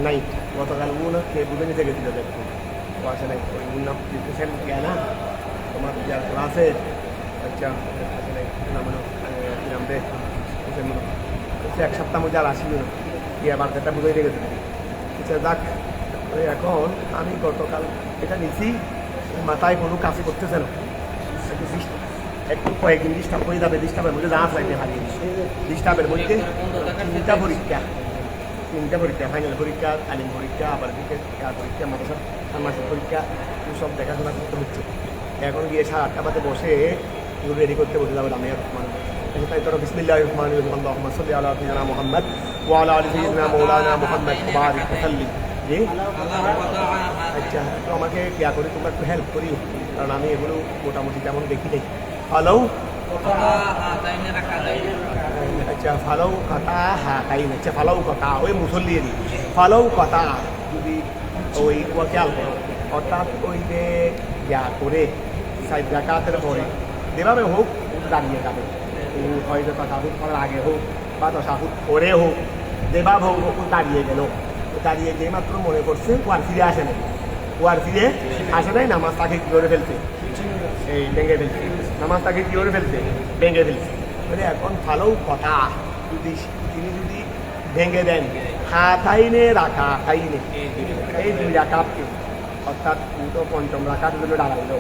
নাই গতকাল না কে বুঝে নিতে গেছিল দেখুন ও আসে নাই ওই নাম লিখেছেন না তোমার যার ক্লাসে আচ্ছা আসে নাই নাম নাম রে সে এক সপ্তাহ মধ্যে আর আসিল না গিয়ে আবার সেটা বুঝে নিতে গেছিল আচ্ছা যাক এখন আমি গতকাল এটা নিছি মাথায় কোনো কাজ করতেছে না একটু কয়েকদিন ডিস্টার্ব হয়ে যাবে ডিস্টার্বের মধ্যে যা লাগবে হারিয়ে ডিস্টার্বের মধ্যে তিনটা পরীক্ষা ফাইনাল পরীক্ষা আলিম পরীক্ষা আবার পরীক্ষা মাদ্রাসা ষান্মাসিক পরীক্ষা সব দেখাশোনা করতে হচ্ছে এখন গিয়ে 8:30 বাজে বসে এগুলো রেডি করতে বসে যাবে আমি রহমান তাই তোর বিসমিল্লাহির রহমানির রহিম আল্লাহুম্মা সাল্লি আলা সাইয়্যিদিনা মুহাম্মদ ওয়া আলা আলি সাইয়্যিদিনা মাওলানা মুহাম্মদ ওয়া বারিক ওয়া সাল্লিম জি আচ্ছা তো আমাকে ইয়া করে তোমরা একটু হেল্প করিও কারণ আমি এগুলো মোটামুটি তেমন দেখি নেই হ্যালো আচ্ছা ফালাউ কাতা হাতাইন আচ্ছা ফালাউ কাতা ওই মুসল্লিয়েরই ফালাউ কাতা যদি ওই খেয়াল করো অর্থাৎ ওই যে ইয়া করে সাইড রাকাতের পরে যেভাবে হোক দাঁড়িয়ে যাবে হয়তো তাসাহুদ করার আগে হোক বা তাসাহুদ পরে হোক যেভাবে হোক দাঁড়িয়ে গেল দাঁড়িয়ে যে মাত্র মনে করছে ওয়ার ফিরে আসে নাই ওয়ার ফিরে আসে নাই নামাজ তাকে কী করে ফেলছে এই ভেঙে ফেলছে নামাজ তাকে কী করে ফেলছে ভেঙে ফেলছে মানে এখন ভালো কথা যদি তিনি যদি ভেঙে দেন হাতাইনে রাখা হাইনে এই 2 রাকাতকে অর্থাৎ তো পঞ্চম রাকাতের জন্য দাঁড়াইল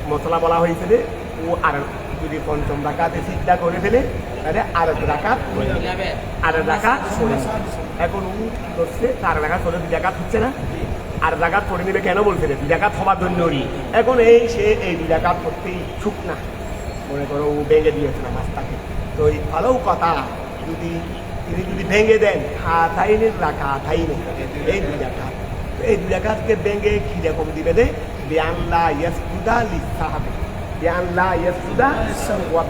মশলা বলা হয়েছে যে ও আর যদি পঞ্চম রাকাতে সিদ্ধা করে ফেলে তাহলে আরেক রাকাত এখন ও কী করছে 4 রাকাত হলে 2 রাকাত হচ্ছে না আর রাকাত পড়ে নেবে কেন বলছে 2 রাকাত হবার জন্যই এখন সে এই 2 রাকাত করতেই ইচ্ছুক না মনে করো ও ভেঙে দিয়েছে নামাজটাকে তো এই ভালো কথা যদি তিনি যদি ভেঙে দেন হাতাইনের রাখা হাতাইনে এই 2 রাকাত এই 2 রাকাতকে ভেঙে কীরকম দিবে দে বিআল্লা ইয়াসজুদা লিসাহাবে বিআল্লা ইয়াসজুদা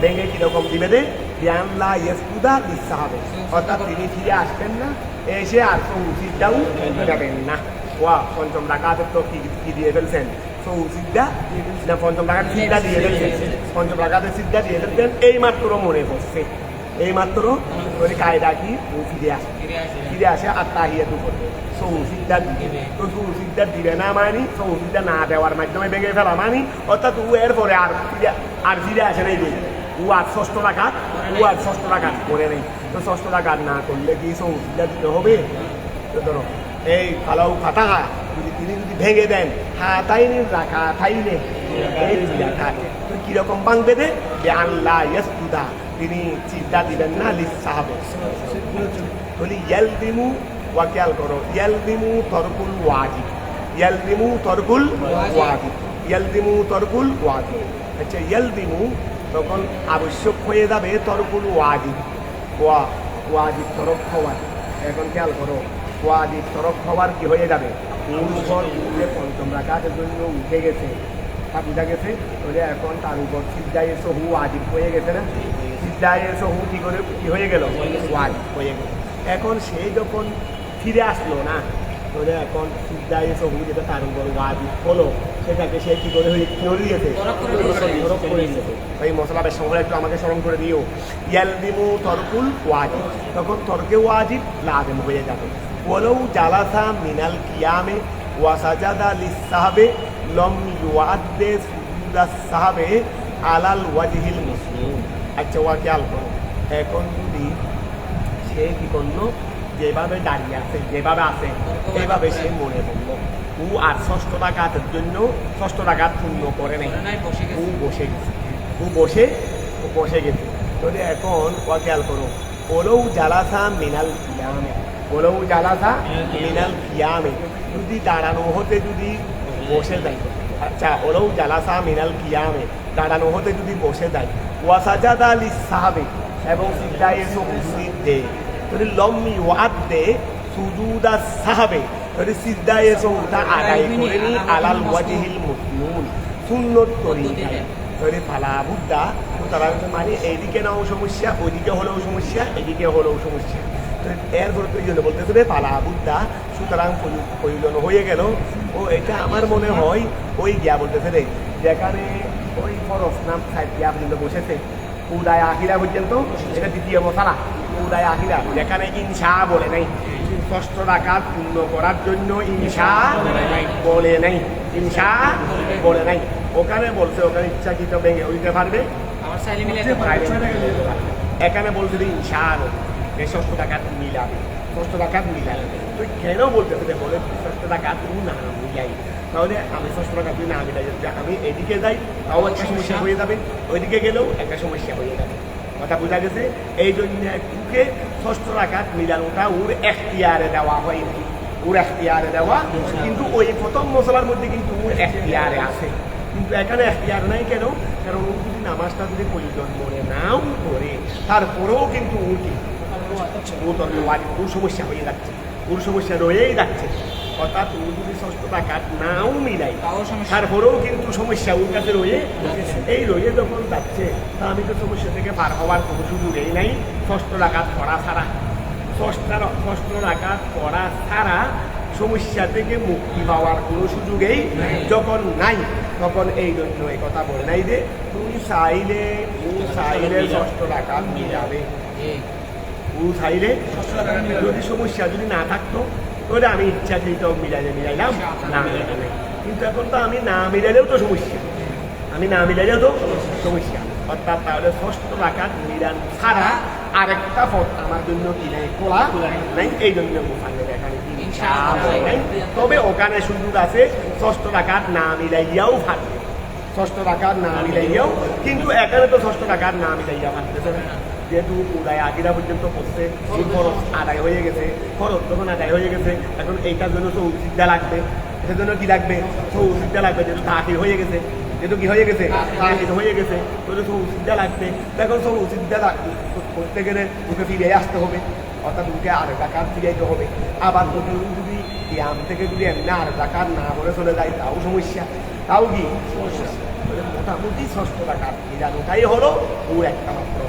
ভেঙে কীরকম দিবে দে বিআল্লা ইয়াসজুদা লিসাহাবে অর্থাৎ তিনি ফিরে আসবেন না এসে আর সৌসিদটাও যাবেন না ওয়া পঞ্চম রাকাতের তো কি দিয়ে ফেলছেন সৌসিদা না পঞ্চম রাকাতের সিদ্ধা দিয়ে ফেলছেন পঞ্চম রাকাতের সিদ্ধা দিয়ে ফেলছেন এইমাত্র মনে পড়ছে এইমাত্র ওই কায়দা কি ও ফিরে আসে আর তাহিয়াতু করবে সৌসিদা দিবে তো সৌসিদা দিবে না মানি সৌসিদা না দেওয়ার মাধ্যমে ভেঙে ফেলা মানি অর্থাৎ ও এরপরে আর ফিরে আসে নাই দিন ও আর 6ষ্ঠ রাকাত করে নেই তো 6ষ্ঠ রাকাত না করলে কি সৌসিদা দিতে হবে তো ধরো এই ফালাউ ফাতা যদি তিনি যদি ভেঙে দেন হাতাইনের রাখা থাইনে এই 2 রাকাত তো কীরকম ভাঙবে দে আল্লাহ ইয়াসজুদা তিনি সিজদা দিবেন না লিসাহাবে বলি ইয়ালদিমু ওয়া খেয়াল করো ইয়ালদিমু তরকুল ওয়াজিব আচ্ছা ইয়ালদিমু তখন আবশ্যক হয়ে যাবে তরকুল ওয়াজিব ওয়াজিব তরক হওয়ার এখন খেয়াল করো ওয়াজিব তরক হওয়ার কি হয়ে যাবে উপর উঠে পঞ্চম রাকাতের জন্য উঠে গেছে বুঝা গেছে তাহলে এখন তার উপর সিজদায়ে সহু ওয়াজিব হয়ে গেছে না সিজদায়ে সহু কি হয়ে গেল ওয়াজিব হয়ে গেল এখন সে যখন ফিরে আসলো না তাহলে এখন সিজদায়ে সহু যেটা তার উপর ওয়াজিব হলো সেটাকে সে কী করে দিয়েছে এই মশলা বেশ সংগ্রহ একটু আমাকে স্মরণ করে দিও ইয়ালদিমু তরকুল ওয়াজিব তখন তরকে ওয়াজিব লাজিম হয়ে যাবে ওয়ালাউ জালাসা মিনাল কিয়ামে ওয়া সাজাদা লিসাহাবে লম ইউআদ্দে সুজুদাস সাহাবে আলাল ওয়াজহিল মুসলিম আচ্ছা ওয়া খেয়াল করো এখন যদি সে কি করলো যেভাবে দাঁড়িয়ে আছে যেভাবে আছে এইভাবে সে মনে করলো ও আর 6ষ্ঠ রাকাতের জন্য 6ষ্ঠ রাকাত পূর্ণ করে নেই ও বসে গেছে তাহলে এখন ওয়া খেয়াল করো ওলৌ জালাসা মিনাল কিয়ামে যদি দাঁড়ানো হতে যদি বসে দেয় আচ্ছা ওলৌ জালাসা মিনাল কিয়ামে দাঁড়ানো হতে যদি বসে দেয় ওয়াসাজাদা লিসাহাবে এবং সিজদায়ে সহু সিজদে যদি লম ইউআদ্দে সুজুদা সাহাবে যদি সিজদায়ে সহুটা আদায় করে নি আলাল ওয়াজহিল মুসনুন সুন্নত তরিকায় যদি ফালা বুদ্ধা সুতরাং মানে এইদিকে নাও সমস্যা ওইদিকে হলেও সমস্যা এদিকে হলেও সমস্যা এরপরে প্রয়োজন বলতেছে রে পালা বুদ্ধা সুতরাং প্রয়োজন হয়ে গেল ও এটা আমার মনে হয় ওই গিয়া বলতেছে রে যেখানে ওই ফরস নাম সাইড গিয়া পর্যন্ত বসেছে উদায় আখিরা পর্যন্ত এটা দ্বিতীয় মশালা উদায় আখিরা যেখানে ইনশা বলে নাই, ষষ্ঠ রাকাত পূর্ণ করার জন্য ইনশা বলে নাই, ইনশা বলে নাই। ওখানে বলছে ওখানে ইচ্ছাকৃত ভেঙে উঠতে পারবে, এখানে বলছে যে ইনশা এই ষষ্ঠ রাকাত মিলাবে, ষষ্ঠ রাকাত মিলাবে। তুই কেন বলতেছে বলে ষষ্ঠ রাকাত তুই না মিলাই, তাহলে আমি ষষ্ঠ রাকাত তুই না মিলাই, আমি এদিকে যাই তাও একটা সমস্যা হয়ে যাবে, ওইদিকে গেলেও একটা সমস্যা হয়ে যাবে। কথা বোঝা গেছে? এই জন্য তোকে ষষ্ঠ রাকাত মিলানোটা ওর এখতিয়ারে দেওয়া হয়নি, ওর এখতিয়ারে দেওয়া, কিন্তু ওই প্রথম মশলার মধ্যে কিন্তু ওর এখতিয়ারে আছে, কিন্তু এখানে এখতিয়ার নাই। কেন? কারণ ও যদি নামাজটা যদি প্রয়োজন মনে নাও করে তারপরেও কিন্তু ওর কি ওর সমস্যা হয়ে যাচ্ছে, ওর সমস্যা রয়েই যাচ্ছে। অর্থাৎ ও যদি ষষ্ঠ রাকাত নাও মিলাই তারপরেও কিন্তু সমস্যা ওর কাছে রয়ে, এই রয়ে যখন যাচ্ছে তা আমি তো সমস্যা থেকে পার হওয়ার কোনো সুযোগই নাই ষষ্ঠ রাকাত পড়া ছাড়া। ষষ্ঠ রাকাত পড়া ছাড়া সমস্যা থেকে মুক্তি পাওয়ার কোনো সুযোগই যখন নাই, তখন এই জন্য এই কথা বলে নাই যে তুমি চাইলে ষষ্ঠ রাকাত মিলাবে, ও চাইলে যদি সমস্যা যদি না থাকতো তাহলে আমি ইচ্ছাকৃত মিলাইলাম না মিলাইলে, কিন্তু এখন তো আমি না মিলাইলেও তো সমস্যা, আমি না মিলাইলেও তো সমস্যা। অর্থাৎ তাহলে ষষ্ঠ রাকাত মিলান ছাড়া আরেকটা পথ আমার জন্য কি নাই, খোলা নাই। এই জন্য এখানে নাই, তবে ওখানে সুযোগ আছে ষষ্ঠ রাকাত না মিলাইয়াও ফাটবে, ষষ্ঠ রাকাত না মিলাইয়াও, কিন্তু এখানে তো ষষ্ঠ রাকাত না মিলাইয়া ফাটতেছে না, যেহেতু উদয় আকিরা পর্যন্ত পড়ছে, খরচ আদায় হয়ে গেছে, খরচ তখন আদায় হয়ে গেছে, এখন এইটার জন্য সৌসিদ্ধা লাগবে, সেজন্য কি লাগবে, সৌসিদ্ধা লাগবে, যেহেতু তাকির হয়ে গেছে, যেহেতু কি হয়ে গেছে, তাকির হয়ে গেছে, তাহলে সৌসিদ্ধা লাগবে। এখন সৌসিদ্ধা করতে গেলে ওকে ফিরে আসতে হবে, অর্থাৎ ওকে আর রাকাত ফিরাইতে হবে। আবার যদি ইয়াম থেকে যদি এমনি আর রাকাত না করে চলে যায় তাও সমস্যা, তাও কি সমস্যা। মোটামুটি ষষ্ঠ রাকাত মিলানোটাই হলো ওর একটা মাত্র।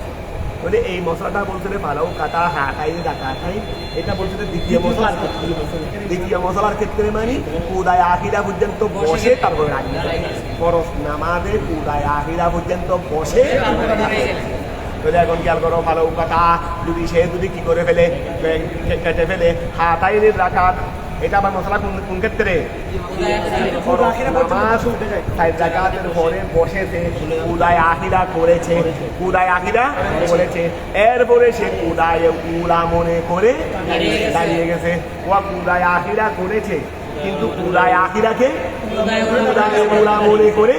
বলে এই মশলাটা বলছে ভালো কাটা হাঁটাই ডাকাটাই, এটা বলছে দ্বিতীয় মশলার ক্ষেত্রে, দ্বিতীয় মশলার ক্ষেত্রে মানে উদয় আখিরা পর্যন্ত বসে তারপরে রাখি, ফরজ নামাজে উদয় আখিরা পর্যন্ত বসে। এখন খেয়াল করো ভালো কথা, যদি সে যদি কি করে ফেলে কেটে ফেলে হাতাইনের রাখাত, এটা আবার মশলা কোন ক্ষেত্রে জাকাতের পরে বসেছে, উদয় আখিরা করেছে, উদয় আখিরা করেছে, এরপরে সে উদয় উলা মনে করে দাঁড়িয়ে গেছে। ও উদয় আখিরা করেছে কিন্তু উদয় আখিরাকে উলা মনে করে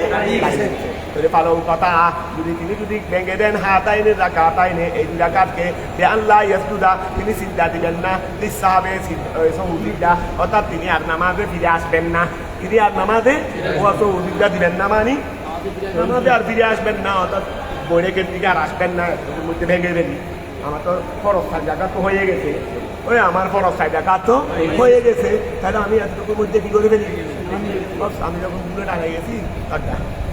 ভালো কথা। যদি তিনি যদি ভেঙে দেন হাতাইনের রাকাতাইনে, এই দুই রাকাতকে আল্লাহ ইয়াসজুদা, তিনি সিজদা দিবেন না, লিসাহাবে সৌদিদা, অর্থাৎ তিনি আর নামাজে ফিরে আসবেন না, তিনি আর নামাজে সৌদিদা দিবেন না, মানে নামাজে আর ফিরে আসবেন না, অর্থাৎ বৈরেকের দিকে আর আসবেন না, মধ্যে ভেঙে দেবেন। আমার তো ফরজ জায়গা তো হয়ে গেছে, ওই আমার ফরজ জায়গা তো হয়ে গেছে, তাহলে আমি এতটুকুর মধ্যে কি করে ফেলি, আমি যখন দূরে টাকা গেছি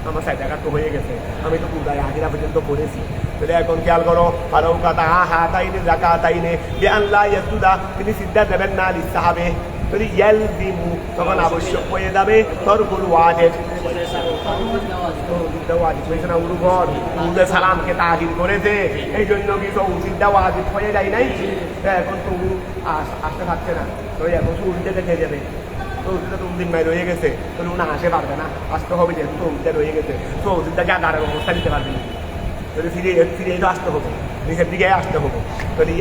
আমার সাইড টাকা তো হয়ে গেছে, আমি তো উদয় আখিরা পর্যন্ত পড়েছি। তাহলে এখন খেয়াল করো ভালো কথা, হাতাইনে জাকাতাইনে আল্লাহ ইয়াসজুদা, তিনি সিজদা দেবেন না লিসাহাবে, যদি ইয়ালজিমু তখন আবশ্যক হয়ে যাবে তরকুল ওয়াজিব, সালামকে তাহির করেছে, এই জন্য কি সৌসিদ্ধা ওয়াজিব হয়ে যায় নাই। এখন তো আসতে পারছে না, তো এখন সৌসিদ্ধা দেখে যাবে, সৌসিদ্ধা তো দিন মাই রয়ে গেছে, তো উনি আসতে পারবে না, আসতে হবে, যেহেতু সৌসিদ্ধা রয়ে গেছে, সৌসিদ্ধাকে আদারের অবস্থা নিতে পারবে না, যদি ফিরে তো আসতে হবে, নিচের দিকে আসতে হবে। যদি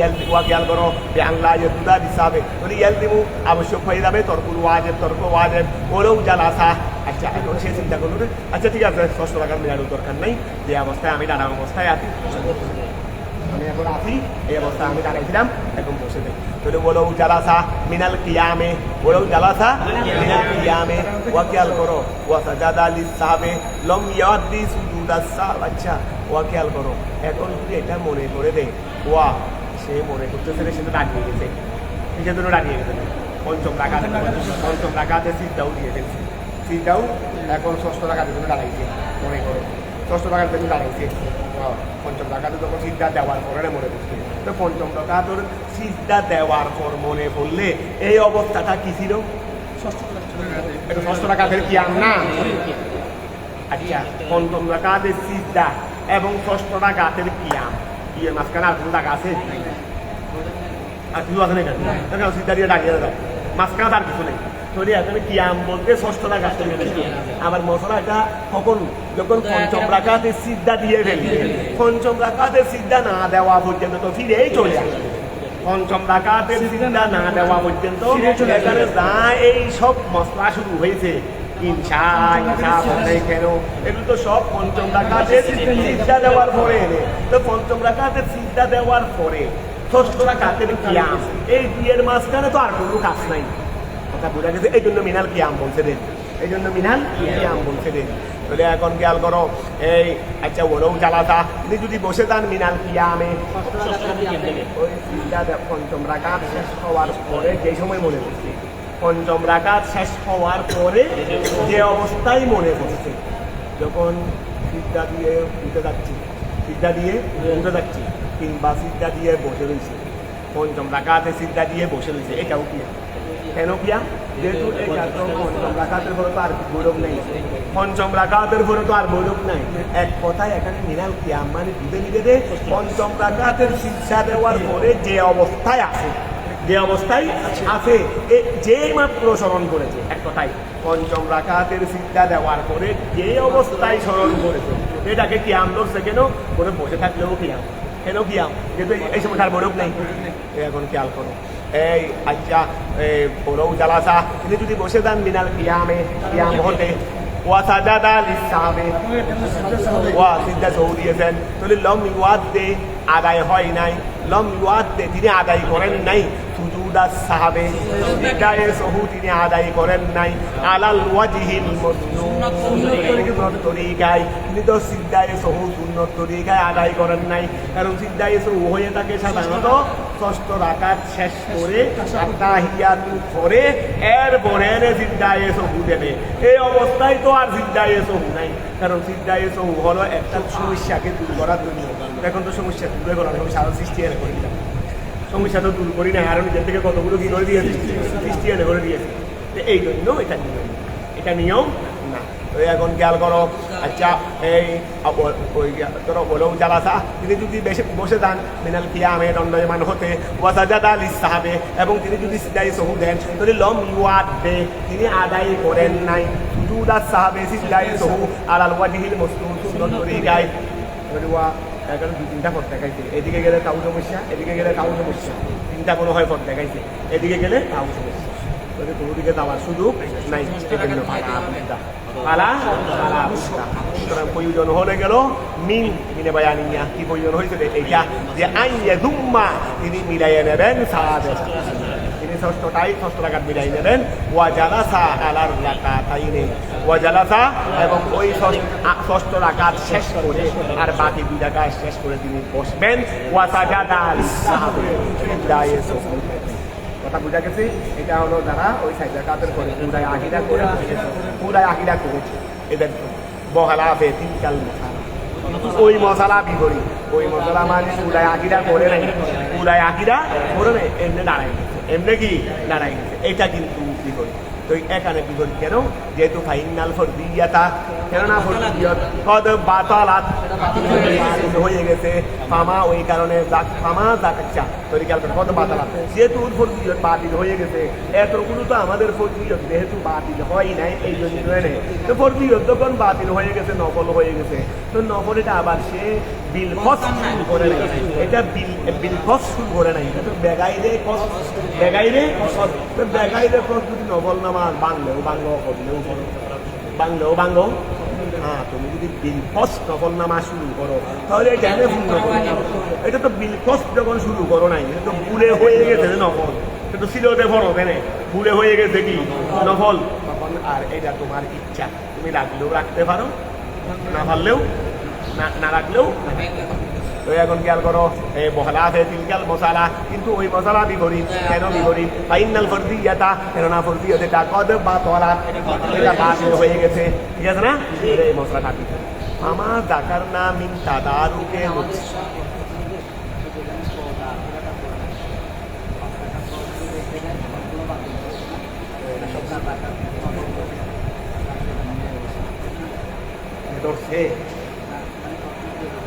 খেয়াল করো আল্লাহ ইয়ুদা হিসাবে, যদি দিমু আবশ্যক হয়ে যাবে তরকুল ওয়াজিব, তর্ক ওয়াজিব ওরেও জালাসা। আচ্ছা এখন সে চিন্তা করলো, আচ্ছা ঠিক আছে ষষ্ঠ রাকাত মিলানোর দরকার নাই, যে অবস্থায় আমি দাঁড়ানো অবস্থায় আছি, আমি এখন আছি এই অবস্থায় আমি দাঁড়াইছিলাম, এখন বসে যাই। তাহলে বলো জালাসা মিনাল কিয়ামে, বলো জালাসা মিনাল কিয়ামে, ওয়া খেয়াল করো ওয়া সাজাদা লিসাহাবে লম ইয়াদি সুজুদাস সাহ। আচ্ছা ওয়া খেয়াল করো, এখন যদি এটা মনে করে দেয় ওয়া সে মনে করতেছে সে তো দাঁড়িয়ে গেছে, নিজের জন্য দাঁড়িয়ে গেছে, পঞ্চম রাকাতে সিজদাও দিয়ে ফেলছে, সিজদাও এখন ষষ্ঠ রাকাতের জন্য দাঁড়াইছে, মনে করো ষষ্ঠ রাকাতের জন্য দাঁড়াইছে, পঞ্চম রাকাতে যখন সিজদা দেওয়ার পরে মনে করছে, তো পঞ্চম রাকাতের সিজদা দেওয়ার পর মনে পড়লে এই অবস্থাটা কি ছিল, ষষ্ঠ রাকাতের কি না। আচ্ছা পঞ্চম রাকাতের সিজদা এবং ষষ্ঠ রাকাতের কিয়াম, মাঝখানে আর কোনো টাকা আছে, আর কিছু আছে না এখানে এখানে সিদ্ধা দিয়ে দাঁড়িয়ে দাও মাঝখানে আর কিছু নেই তৈরি এখানে কিয়াম বলতে ষষ্ঠ রাকাত আবার মশলাটা কখন যখন পঞ্চম রাকাতে সিদ্ধা দিয়ে ফেলবে পঞ্চম রাকাতে সিদ্ধা না দেওয়া পর্যন্ত তো ফিরেই চলে আসবে পঞ্চম রাকাতে সিদ্ধা না দেওয়া পর্যন্ত এখানে যা এই সব মশলা শুরু হয়েছে ইনশা কেন এগুলো তো সব পঞ্চম রাকাতে সিদ্ধা দেওয়ার পরে এনে তো পঞ্চম রাকাতে সিদ্ধা দেওয়ার পরে ষষ্ঠ রাকাতের কিয়াম এই দুইয়ের মাঝখানে তো আর কোনো কাজ নাই কথা বোঝা গেছে এই জন্য মিনাল কিয়াম বলছে দেন এই জন্য মিনাল কিয়াম বলছে দেন তাহলে এখন খেয়াল করো এই আচ্ছা ওরাও জ্বালাতা তিনি যদি বসে যান মিনাল কিয়ামে ওই সিদ্ধা পঞ্চম রাকাত শেষ হওয়ার পরে যে সময় মনে করছে পঞ্চম রাকাত শেষ হওয়ার পরে যে অবস্থায় মনে করছে যখন সিদ্ধা দিয়ে উঠে যাচ্ছি সিদ্ধা দিয়ে উঠে যাচ্ছি কিংবা সিদ্ধা দিয়ে বসে রয়েছে পঞ্চম রাকাতে সিদ্ধা দিয়ে বসে রয়েছে এটাও কিয়া কেন কিয়া যেহেতু এটা তো পঞ্চম রাকাতের পরে তো আর গৌরব নেই পঞ্চম রাকাতের পরে তো আর গৌরব নাই এক কথায় এখানে মিনাল কিয়াম মানে দুধে নিবে পঞ্চম রাকাতের শিক্ষা দেওয়ার পরে যে অবস্থায় আছে যে অবস্থায় আছে যে মাত্র স্মরণ করেছে এক কথায় পঞ্চম রাকাতের সিদ্ধা দেওয়ার পরে যে অবস্থায় স্মরণ করেছে এটাকে কিয়াম ধরছে কেন করে বসে থাকলেও কিয়াম কেন কিয়াম যেহেতু এই সময় তার গৌরব নেই এখন খেয়াল করো এই আচ্ছা বড় জালাসা তিনি যদি বসে যান মিনাল কিয়ামে কিয়াম হতে ওয়াসাজাদা লিসাবে ওয়া সিদ্ধা সহু দিয়েছেন তাহলে লম ইওয়াদ দে আদায় হয় নাই লম ইওয়াদ দে তিনি আদায় করেন নাই সুজুদা সাহাবে সিদ্ধায়ে সহু তিনি আদায় করেন নাই আলাল ওয়াজহিল সুন্নত তরিকায় তিনি তো সিদ্ধায়ে সহু সুন্নত তরিকায় আদায় করেন নাই কারণ সিদ্ধায়ে সহু হয়ে থাকে সাধারণত ষষ্ঠ রাকাত শেষ করে তাহিয়াত করে এরপরে সিদ্ধায়ে সহু দেবে এই অবস্থায় তো আর সিদ্ধায়ে সহু নাই কারণ সিদ্ধায়ে সহু হলো একটা সমস্যাকে দূর করার জন্য এখন তো সমস্যা দূরে করার আমি সারা সৃষ্টি এনে করে দিলাম সমস্যা তো দূর করি না আর নিজের থেকে কতগুলো কি করে দিয়েছি সৃষ্টি এনে করে দিয়েছি এই জন্য এটা নিয়ম না এখন খেয়াল করো আচ্ছা এই ধরো বলেও জ্বালাসা তিনি যদি বেশি বসে যান মিনাল কিয়ামে দণ্ডয়মান হতে ওয়াসাজাদা লিসাহাবে এবং তিনি যদি সিদ্ধাই সহু দেন তাহলে লম ইওয়াদ দে তিনি আদায় করেন নাই সুজুদা সাহাবে সিদ্ধাই সহু আলাল ওয়াজহিল মুসলিম সুন্নত তরিকায় এখানে দু তিনটা পথ দেখাইছে এদিকে গেলে তাও সমস্যা এদিকে গেলে তাও সমস্যা তিনটা কোনো হয় পথ দেখাইছে এদিকে গেলে তাও সমস্যা কোনো দিকে যাওয়ার সুযোগ নাই সুতরাং প্রয়োজন হলে গেল মিনে বায়ানিয়া কি প্রয়োজন হয়েছে এইটা যে আইয়ে দুম্মা তিনি মিলাইয়ে নেবেন সাহাবে তিনি ষষ্ঠ রাকাত মিলাই নেবেন ওয়াজালাসা আলার রাকাতাইনে ওয়াজালাসা এবং ওই ষষ্ঠ রাকাত শেষ করে আর বাকি দুই রাকাত শেষ করে তিনি বসবেন ওয়াসাজাদা লিসাহাবে সিদ্ধায়ে সহু কথা বুঝা গেছে এটা হলো যারা ওই সাইড রাকাতের করে পুরাই আকিদা করেছে এদের বহালা তিনকাল মশালা ওই মশালা বিপরী ওই মশলা মানে পুরাই আকিদা করে নাই পুরাই আকিদা করে নাই এমনি দাঁড়াই গেছে এমনি কি দাঁড়াই গেছে এটা কিন্তু বিপরী তো এখানে বিপরীত কেন যেহেতু ফাইনাল ফরদিয়াতা কেননা ফরদিয়ত কদ বাতালাত হয়ে গেছে ফামা ওই কারণে ফামা আচ্ছা তরিকাল কদ বাতালাত যেহেতু ফরদিয়ত বাতিল হয়ে গেছে এতগুলো তো আমাদের ফরদিয়ত যেহেতু বাতিল হয় নাই এই জন্য নেই তো ফরদিয়ত যখন বাতিল হয়ে গেছে নকল হয়ে গেছে তো নকল এটা আবার সে বিলফস শুরু করে নাই এটা বিলফস শুরু করে নাই এটা তো বেগাইরে যদি নকল নামা বাংলেও হ্যাঁ তুমি যদি বিলফস নকল নামা শুরু করো তাহলে এটা পূর্ণ করো এটা তো বিলফস যখন শুরু করো নাই এটা তো ভুলে হয়ে গেছে নকল এটা তো সিলতে ভরো কেন ভুলে হয়ে গেছে কি নকল তখন আর এটা তোমার ইচ্ছা তুমি রাখলেও রাখতে পারো না পারলেও না রাখলেও তো এখন খেয়াল করো বহলা আছে তিনকাল মশালা কিন্তু ওই মশালা বিপরীত কেন বিপরীত ফাইনাল ফরদিয়াতা কেননা ফরদিয়ত এটা কদ বা তলা এটা বাতিল হয়ে গেছে ঠিক আছে না এই মশলাটা আমার জাকার না মিন তাদারুকে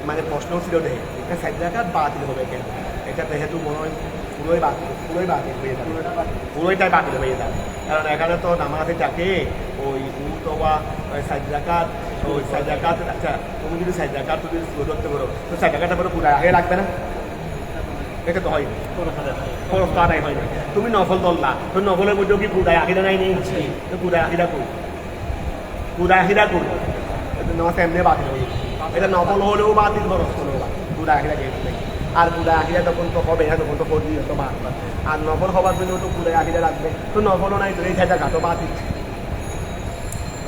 মানে প্রশ্ন ছিল সাইড রাকাত বাতিল হবে কেন এটা যেহেতু মনে হয় পুরোটাই বাতিল হয়ে যাবে, পুরোটাই বাতিল হয়ে যাবে। কারণ এখানে তো নামাজে থাকে ওই অথবা সাইড রাকাত, ওই সাইড রাকাত। আচ্ছা তুমি যদি সাইড রাকাত তুমি শুরু করতে পারো তো সাইড রাকাতটা পুরো পুরা আগে লাগবে না? এটা তো হয় খরচ তো আদায় হয় না। তুমি নফল ধরলা, তো নফলের মধ্যেও কি পুরায় আহিদা নাই নেই? তো পুরায় আহিদা করি, পুরায় আহিদা করি নামাজ এমনি বাতিল হয়ে যাবে। এটা নফল হলেও বাতিল, খরচ হলেও বাতিল, পুরায় আহিদা যেহেতু নেই। আর পুরায় আহিদা তখন তো হবে না, তখন তো করবি তো বাড়বে। আর নফল হবার জন্য তো পুরায় আহিদা লাগবে, তো নফলও নাই, তো এই সাইডা ঘাটও বাতিল।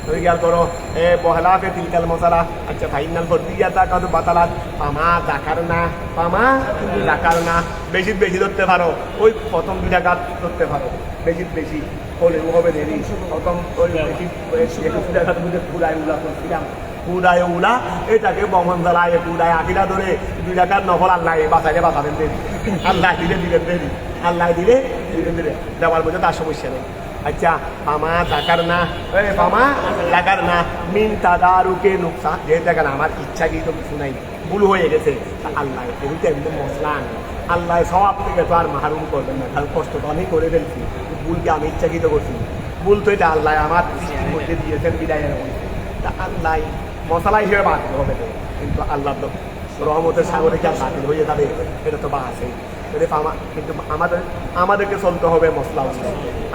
খেয়াল করো বহলাফে তিলকাল মশালা। আচ্ছা ফাইনাল ফর্দিয়াতা কত বাতালাত পামা জাকার না বেশি বেশি ধরতে পারো, ওই প্রথম 2 রাকাত ধরতে পারো, বেশি হলেও হবে দেরি। প্রথম ওই বেশি 2 রাকাত মধ্যে পুরায় উলা করছিলাম, পুরায় উলা এটাকে বমন জ্বালায় পুরায় আকিরা ধরে 2 রাকাত নফল আল্লাহ বাঁচাবেন দেরি, আল্লাহ দিলে দেরি, আল্লাহ দিলে দেওয়ার মধ্যে তার সমস্যা নেই। আচ্ছা পামা জাকার না মিন তাদারুকে নুকসান, যেহেতু এখন আমার ইচ্ছা কিন্তু কিছু নাই, ভুল হয়ে গেছে, আল্লাহ এগুলো একদম মশলা আনে, আল্লাহ সব থেকে তো আর মাহরুম করবেন না, কারণ কষ্ট তো আমি করে ফেলছি, ভুলকে আমি ইচ্ছাকৃত করছি, ভুল তো এটা আল্লাহ আমার দৃষ্টির মধ্যে দিয়েছেন বিদায়ের মধ্যে, তা আল্লাহ মশলা হিসেবে বাতিল হবে, কিন্তু আল্লাহ তো রহমতের সাগরে কি আর বাতিল হয়ে যাবে? এটা তো বা আছে। কিন্তু আমাদেরকে চলতে হবে মশলা,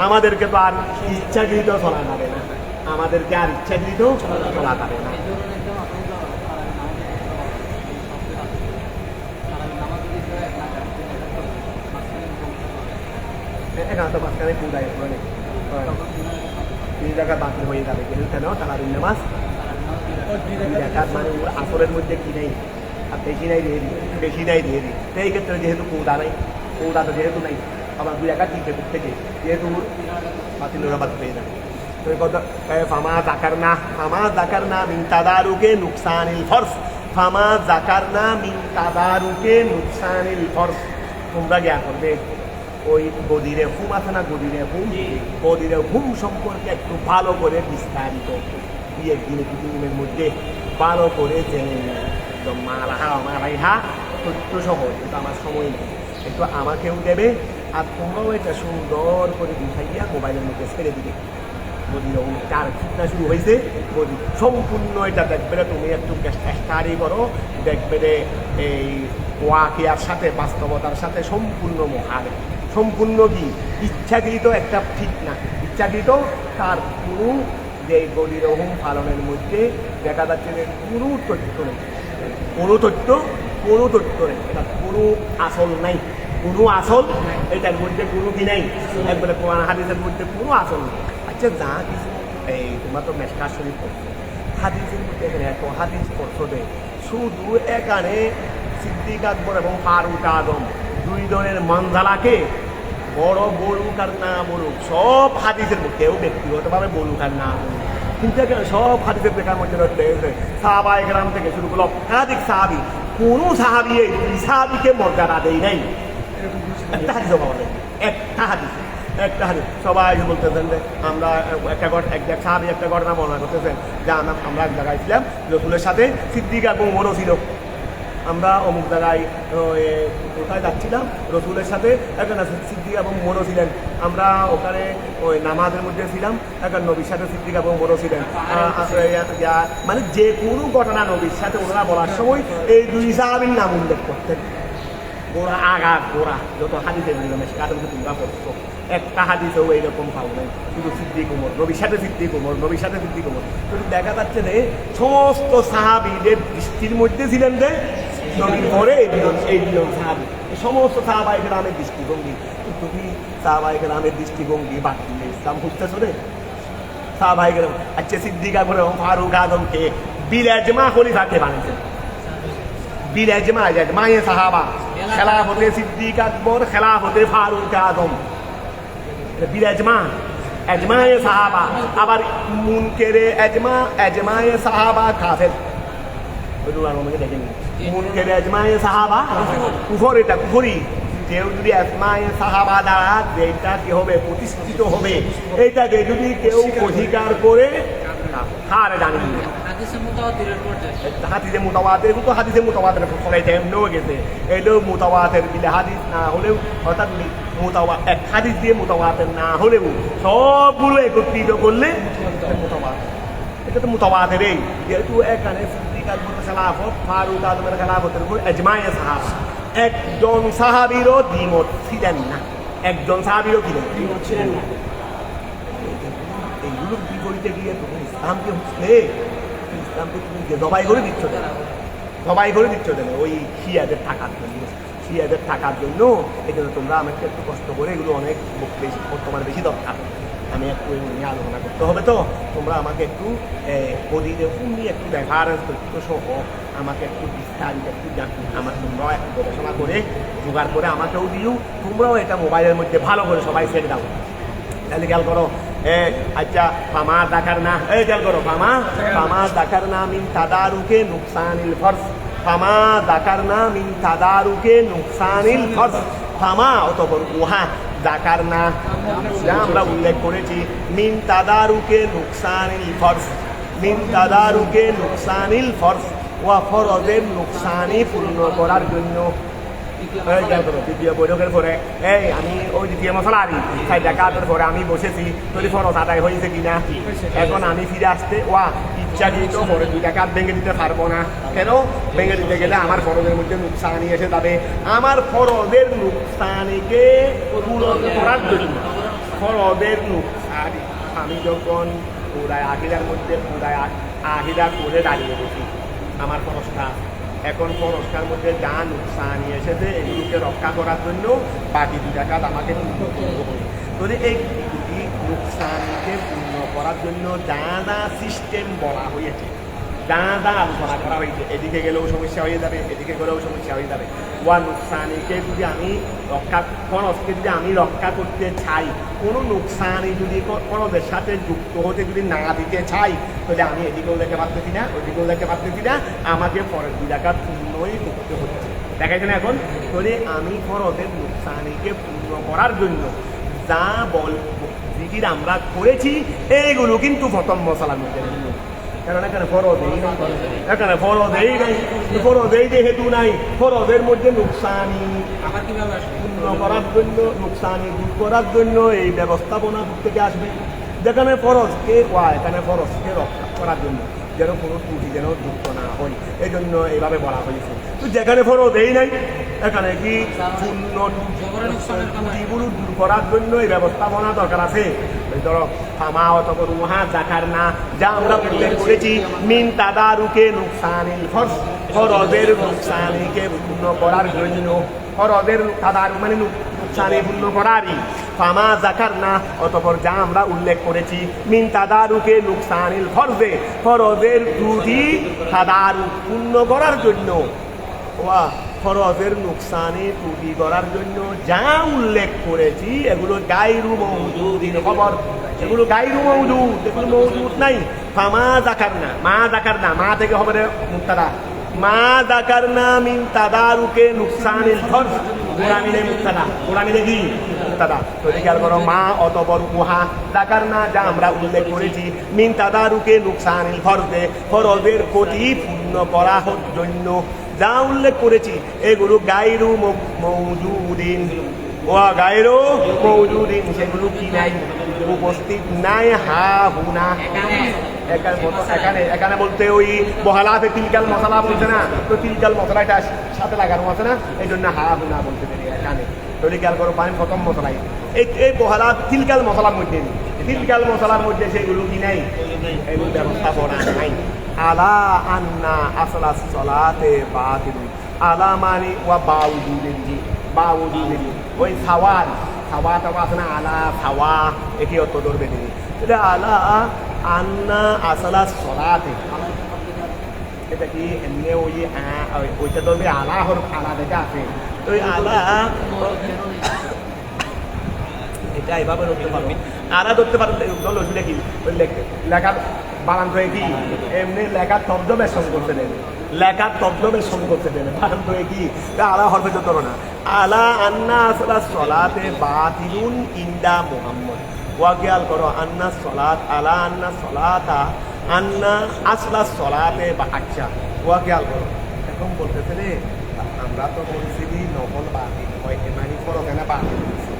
আমাদেরকে তো আর ইচ্ছাকৃত চলা যাবে না, আমাদেরকে আর ইচ্ছাকৃত চলা যাবে না। এখানে তো মাঝখানে পুরাই 2 রাকাত বাতিল হয়ে যাবে, কিন্তু কেন তারাবির নামাজ 2 রাকাত মানে আসরের মধ্যে কি নেই, আর বেশি নাই দিয়ে দিই। তো এই ক্ষেত্রে যেহেতু কৌদা তো যেহেতু নাই, আবার 2 রাকাত দিতে থেকে যেহেতু বাতিল হয়ে যাবে। তো এই কথা ফামা জাকার না মিন তাদারুকে নুকসানিল ফরজ, তোমরা জ্ঞান করবে ওই গদিরে হুম আছে না, গদিরে হুম সম্পর্কে একটু ভালো করে বিস্তারিত 2-1 মধ্যে ভালো করে জেনে মালাইহা তথ্য সহ, কিন্তু আমার সময় নেই, একটু আমাকেও দেবে, আর তোমরাও এটা সুন্দর করে বুঝাইয়া মোবাইলের মধ্যে ছেড়ে দিবে। গদির চার ফিটনা শুরু হয়েছে, গদি সম্পূর্ণ এটা দেখবে, তুমি একটু স্টাডি করো, দেখবে এই ওয়াকিয়ার সাথে বাস্তবতার সাথে সম্পূর্ণ কি ইচ্ছাকৃত একটা ফিটনা, ইচ্ছাকৃত তার কোনো যে গদির ওহম পালনের মধ্যে দেখা যাচ্ছে যে কোনো তথ্য নেই, এটা কোনো আসল নাই, এটার মধ্যে কোনো কি নাই, একবারে কোরআন হাদিসের মধ্যে কোনো আসল নেই। আচ্ছা যা কিছু এই তোমরা তো মেশকাত শরীফ পড়ছো, হাদিসের মধ্যে এখানে এত হাদিস পড়ছো যে শুধু এখানে সিদ্দিক আকবর এবং ফারুক আজম 2 জনের মানজালাকে বড় বলুক আর না বলুক, সব হাদিসের মধ্যে, কেউ ব্যক্তিগতভাবে বলুক আর না বলুক, কিন্তু এখানে সব হাদিসের দেখার মধ্যে সাহাবায়ে কেরাম থেকে শুরু করলো একাধিক সাহাবি, কোনো সাহাবি এই 2 সাহাবিকে মর্যাদা দেয় নাই, একটা হাদিসও পাওয়া যায়, একটা হাদিস সবাই বলতেছেন যে আমরা এক সাহাবি একটা ঘটনা বর্ণনা করতেছেন যে আমরা এক জায়গায় ছিলাম, রসুলের সাথে সিদ্দিক এবং ওমরও ছিল, আমরা অমুক জায়গায় কোথায় যাচ্ছিলাম, রসুলের সাথে এখন সিদ্দিক এবং ওমরও ছিলেন, আমরা ওখানে ওই নামাজের মধ্যে ছিলাম, এখন নবীর সাথে সিদ্দিক এবং ওমরও ছিলেন, মানে যে কোনো ঘটনা নবীর সাথে ওনারা বলার সময় এই 2 সাহাবীর নাম উল্লেখ করতেন, গোড়া যত হাদিসের কারণ তোমরা পড়ছো, একটা হাদিসেও এইরকম পাও নাই, শুধু সিদ্দিক ওমর, নবীর সাথে সিদ্দিক ওমর। কিন্তু দেখা যাচ্ছে যে সমস্ত সাহাবীদের দৃষ্টির মধ্যে ছিলেন যে নবীর পরে এই 2 সাহাবী, সমস্ত সাহাবায়ে কেরামের দৃষ্টিভঙ্গি, তুমি সাহাবায়ে কেরামের দৃষ্টিভঙ্গি বাকি ইসলাম খুঁজতেছো রে সাহাবায়ে কেরাম। আচ্ছা সিদ্দিক আকবর এবং ফারুক আজমকে বিল ইজমা খলিফাকে বানিয়েছেন, বিল ইজমায়ে সাহাবা, খেলাফতে সিদ্দিক আকবর, খেলাফতে ফারুক আজম, বিল এজমায়ে সাহাবা। আবার মুনকেরে এজমায়ে সাহাবা কাফের, মুনকেরে এজমায়ে সাহাবা কুফর, এটা কুফরি। কেউ যদি এজমায়ে সাহাবা দ্বারা যেটা কি হবে প্রতিষ্ঠিত হবে, এইটাকে যদি কেউ অধিকার করে হার জানিয়ে হাদিসে মুতাওয়াতিরের পর্যায়ে হাদিসে মুতাওয়াতির কিন্তু হাদিসে মুতাওয়াতির ফলাই টাইম নেওয়া গেছে এটাও মুতাওয়াতির বিলে হাদিস না হলেও অর্থাৎ এক হাদিস দিয়ে মুতাওয়াতির না হলেও সবগুলো একত্রিত করলে মুতাওয়াতির। এটা তো মুতাওয়াতিরই, যেহেতু এখানে সিদ্দিকার খেলাফত ফারুক আজমের খেলাফতের উপর ইজমায়ে সাহাবা, একজন সাহাবীরও দ্বিমত ছিলেন না, একজন সাহাবীরও দ্বিমত ছিলেন না। এইগুলোর বিপরীতে গিয়ে তখন ইসলামকে হচ্ছে ইসলামকে তুমি জবাই করে দিচ্ছ দেন, জবাই করে দিচ্ছ দেন ওই শিয়াদের থাকার জন্য, শিয়াদের থাকার জন্য। এই জন্য তোমরা আমাকে একটু কষ্ট করে এগুলো অনেক বেশি বর্তমানে বেশি দরকার, আমি একটু নিয়ে আলোচনা করতে হবে। তো তোমরা আমাকে একটু অধীনে উনি একটু রেফারেন্স তথ্য সহ আমাকে একটু বিস্তারিত একটু আমার তোমরাও একটু গবেষণা করে জোগাড় করে আমাকেও দিও, তোমরাও এটা মোবাইলের মধ্যে ভালো করে সবাই সেট দাও। তাহলে খেয়াল করো, আচ্ছা ফামা দাকার না, খেয়াল করো ফামা দাকার না মিন তাদারুকে নুকসানিল ফরজ, ফামা দাকার না মিন তাদারুকে নুকসানিল ফরজ, ফামা অতঃপর উহা দাকার না যা আমরা উল্লেখ করেছি মিন তাদারুকে নুকসানিল ফরজ, মিন তাদারুকে নুকসানিল ফরজ ওয়া ফরজের নুকসানি পূর্ণ করার জন্য। দ্বিতীয় বৈঠকের পরে আমি ওই দ্বিতীয় মশলা আনি ডাকাতের পরে আমি বসেছি, যদি ফরজ আদায় হয়েছে কিনা। এখন আমি ফিরে আসতে ইচ্ছাকৃত পরে 2 ডাকাত ভেঙে দিতে পারবো না। কেন? ভেঙে দিতে গেলে আমার ফরজের মধ্যে নুকসানি এসে যাবে। আমার ফরজের নুকসানিকে পূরণ করার জন্য, ফরজের নুকসানি আমি যখন পুরায় আহিদার মধ্যে পুরায় আহিদা করে দাঁড়িয়ে গেছি, আমার ফরজটা এখন ফরজটার মধ্যে যা নুকসানি এসেছে এগুলোকে রক্ষা করার জন্য বাকি 2 ডাকাত আমাকে পূর্ণ করতে হবে। তাহলে এই নুকসানিকে পূর্ণ করার জন্য যা যা সিস্টেম বলা হয়েছে, যা যা আলোচনা করা হয়েছে, এদিকে গেলেও সমস্যা হয়ে যাবে, এদিকে গেলেও সমস্যা হয়ে যাবে। ওয়া নুকসানিকে যদি আমি ফরজকে যদি আমি রক্ষা করতে চাই, কোনো নুকসানি যদি ফরজের সাথে যুক্ত হতে যদি না দিতে চাই, তাহলে আমি এদিকেও দেখতে পারতেছি না, ওইদিকেও দেখতে পারতেছি না, আমাকে ফরজ 2 ডাকাত পূর্ণই করতে হচ্ছে। দেখাইছে না এখন? তাহলে আমি ফরজের নুকসানিকে পূর্ণ করার জন্য যা জিকির আমরা করেছি এইগুলো কিন্তু প্রথম মশলার মধ্যে, কারণ এখানে ফরজেই নাই, এখানে ফরজেই নাই, ফরজেই যেহেতু নাই, ফরজের মধ্যে নুকসানি পূর্ণ করার জন্য, নুকসানি দূর করার জন্য এই ব্যবস্থাপনা থেকে আসবে। যেখানে ফরজকে এখানে ফরজকে রক্ষা করার জন্য যেন কোনো ত্রুটি যেন যুক্ত না হয়, এই জন্য এইভাবে বলা হয়েছে। তো যেখানে ফরজেই নাই, এখানে কি পূর্ণ ত্রুটিগুলো দূর করার জন্য এই ব্যবস্থাপনা দরকার আছে। ধরো ফামা অতঃপর উহা যাকার না যা আমরা উল্লেখ করেছি মিন তাদারুকে নুকসানিল ফরজ, ফরজের নুকসানিকে পূর্ণ করার জন্য, ফরজের তাদারুক মানে নুকসানি পূর্ণ করারই। ফামা যাকার না অতঃপর যা আমরা উল্লেখ করেছি মিন তাদারুকে নুকসানিল ফরজে, ফরজের ত্রুটি তাদারুক পূর্ণ করার জন্য, ওয়া ফরজের নুকসানি ত্রুটি করার জন্য যা উল্লেখ করেছি এগুলো গায়রু মওজুদিন খবর, এগুলো গায়রু মওজুদ, এগুলো মওজুদ নাই। ফামা যাকার না, মা যাকার না, মা থেকে হবে মুক্তাদা, মা যাকার না মিন তাদারুকে নুকসানিল ফরজ, গোড়া মিলে মুক্তাদা, গোড়া মিলে কি মুক্তাদা। তো খেয়াল করো মা অতঃপর উহা যাকার না যা আমরা উল্লেখ করেছি মিন তাদারুকে নুকসানিল ফরজে, ফরজের ক্ষতি পূর্ণ করার জন্য যা উল্লেখ করেছি এগুলো গায়রু মওজুদিন, ওয়া গায়রু মওজুদিন, সেগুলো কি নাই, উপস্থিত নাই, হা হুনা এখানে বলতে ওই বহালাতে তিলকাল মশলা বলছে না, তো তিলকাল মশলাটা সাথে লাগানো আছে না, এই জন্য হা হুনা বলতে পারি এখানে। তাহলে খেয়াল করো পানি প্রথম মশলাই এই বহালা তিলকাল মশলার মধ্যে, তিলকাল মশলার মধ্যে সেগুলো কি নাই, এগুলো ব্যবস্থাপনা নাই। আলা আন্না আসলা সলাতে বাতিল, আলা মানে ওয়া বাউজুদিন, বাউজুদিন ওই সাওয়াল সাওয়া টাওয়া আছে না, আলা সাওয়া একই অর্থ ধরবে তিনি। এটা আলা আন্না আসলা সলাতে, এটা কি এমনি ওই ওইটা ধরবে আলা হর আলা যেটা আছে, তো ওই আলা এটা এভাবে ধরতে পারবে, আলা ধরতে পারবে লসিটা কি ওই লেখার বানান হয়ে কি এমনি লেখার তর্জবেশন করতে দেবে, লেখার তর্জবেশন করতে দেবে, বানান হয়ে কি আলা হরফে যত না। আলা আন্না আসলা সলাতে বাতিলুন ইন্দা মুহাম্মদ, ওয়া খেয়াল করো আন্না সলাত, আলা আন্না সলাতা আন্না আসলা সলাতে বা আচ্ছা ওয়া খেয়াল করো এখন বলতেছে রে আমরা তো বলছি নকল বাতিল হয় মানে ফরজ এনে বাতিল হয়েছে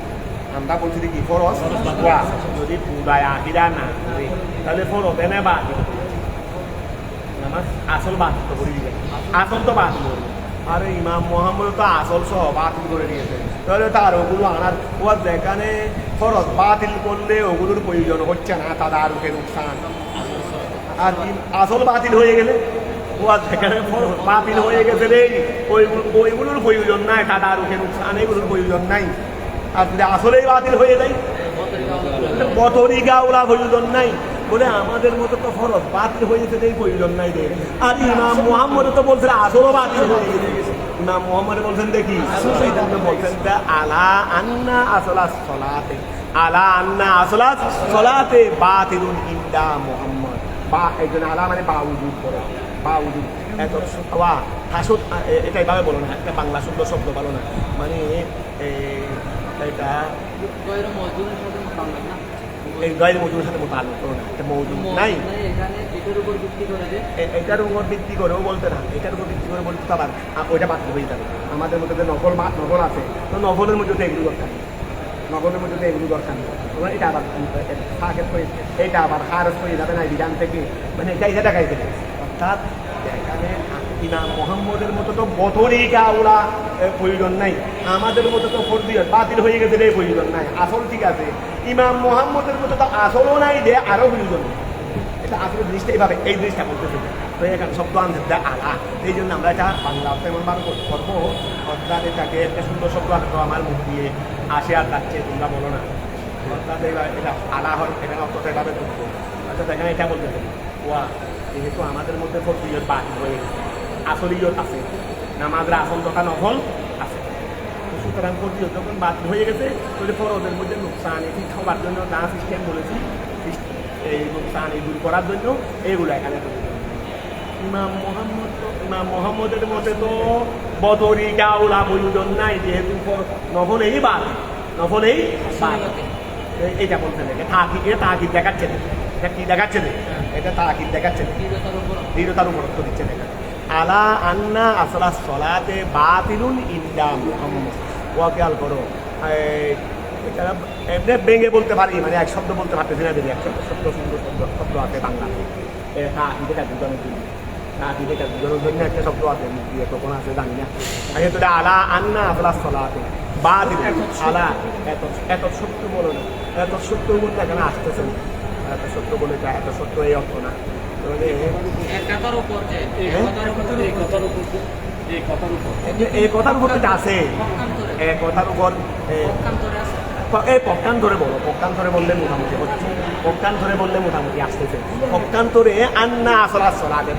আমরা বলছি কি ফরজ ওয়া যদি পুরায় আহিরা না করে তাহলে ফরজ এনে বাতিল নামাজ আসল বাতিল তো করে দিবে আসল তো বাতিল করবে আরে ইমাম মোহাম্মদ তো আসল সহ বাতিল করে দিয়েছে তাহলে তার ওগুলো আনার ও যেখানে ফরজ বাতিল করলে ওগুলোর প্রয়োজন হচ্ছে না তাদারুকে নুকসান আর আসল বাতিল হয়ে গেলে ও যেখানে বাতিল হয়ে গেছে রে ওইগুলোর প্রয়োজন নাই তাদারুকে নুকসান এগুলোর প্রয়োজন নাই আর যদি আসলেই বাতিল হয়ে যায় বতরিকা ওরা প্রয়োজন নাই বলে আমাদের মতো তো ফরজ বাতিল হয়ে গেছে এই প্রয়োজন নাই রে আর ইমাম মোহাম্মদ তো বলছে আসলও বাতিল হয়ে গেছে ইমাম মোহাম্মদ বলছেন দেখি বলছেন আলা আন্না আসলা সলাতে আলা আন্না আসলা সলাতে বাতিলুন ইনদা মোহাম্মদ বা একজন আলা মানে বাউজুদ করে বাউজুদ এত ওয়া হাসুদ এটা এভাবে বলো না একটা বাংলা শব্দ বলো না মানে এটা এই গায়ের মজুরের সাথে মোতাল্লিক করো না একটা মৌজুদ নাই এটার উপর ভিত্তি করেও বলতে না এটার উপর ভিত্তি করে বলতে আবার ওইটা বাতিল হয়ে যাবে আমাদের মধ্যে যে নকল আছে তো নকলের মধ্যে তো এগুলো দরকার নকলের মধ্যে তো এগুলো দরকার নেই এটা আবার এটা আবার খারজ হয়ে যাবে না বিধান থেকে মানে এটা দেখাইতে অর্থাৎ এখানে ইমাম মোহাম্মদের মতো তো বতরিকা ওরা প্রয়োজন নাই আমাদের মতো তো ফরজিয়ত বাতিল হয়ে গেছে রে প্রয়োজন নাই আসল ঠিক আছে ইমাম মোহাম্মদের মতো তো আসলও নাই রে আরও প্রয়োজন নেই এটা আসলে জিনিসটা এইভাবে এই জিনিসটা বলতেছে তো এখানে শব্দ আনতে আলা এই জন্য আমরা এটা বাংলা এমনভাবে করবো অর্থাৎ এটাকে একটা সুন্দর শব্দ আসতো আমার মুখ দিয়ে আসে আর যাচ্ছে তোমরা বলো না অর্থাৎ এটা আলা হয় এখানে অর্থটা এভাবে করবো অর্থাৎ এখানে এটা বলতেছে ওয়া যেহেতু আমাদের মধ্যে ফরজিয়ত বাতিল হয়ে গেছে আসলিয়ত আছে নামাজের আসল তথা নফল আছে সুতরাং ফরজিয়ত যখন বাতিল হয়ে গেছে তাহলে ফরজের মধ্যে নুকসান ঠিক হবার জন্য যা সিস্টেম বলেছি এই নুকসান এই দূর করার জন্য এইগুলো এখানে ইমাম মোহাম্মদের মধ্যে তো বদরিকা ওলা প্রয়োজন নাই যেহেতু নফলেই বাতিল নফলেই বাতিল এইটা বলছে দেখে তাকিদ দেখাচ্ছে না এটা কি দেখাচ্ছে না এটা তাকিদ দেখাচ্ছে না দৃঢ়তার উপর অর্থ দিচ্ছে দেখা আলা আন্না আসলা সলাতে বাতিলুন ইনদা মুহাম্মদ ওয়া খেয়াল করো এটা এমনি ভেঙে বলতে পারি মানে এক শব্দ বলতে পারতেছি না যদি এক শব্দ সুন্দর শব্দ আছে বাংলাতে তাকিদে দুজনের জন্য তাকিদে দুজনের জন্য একটা শব্দ আছে দিয়ে কখন আছে জানি না যেহেতু আলা আন্না আসলা সলাতে বাতিল আলা এত সত্য বলো না এত সত্য বলতে এখানে আসতেছে না এত সত্য বলে এত সত্য এই অর্থ না এই কথার উপর যেটা আছে এই কথার উপর এই পক্ষান্তরে বলো পক্ষান্তরে বললে মোটামুটি হচ্ছে পক্ষান্তরে বললে মোটামুটি আসতেছে পক্ষান্তরে আন্না আসলা আসলাতে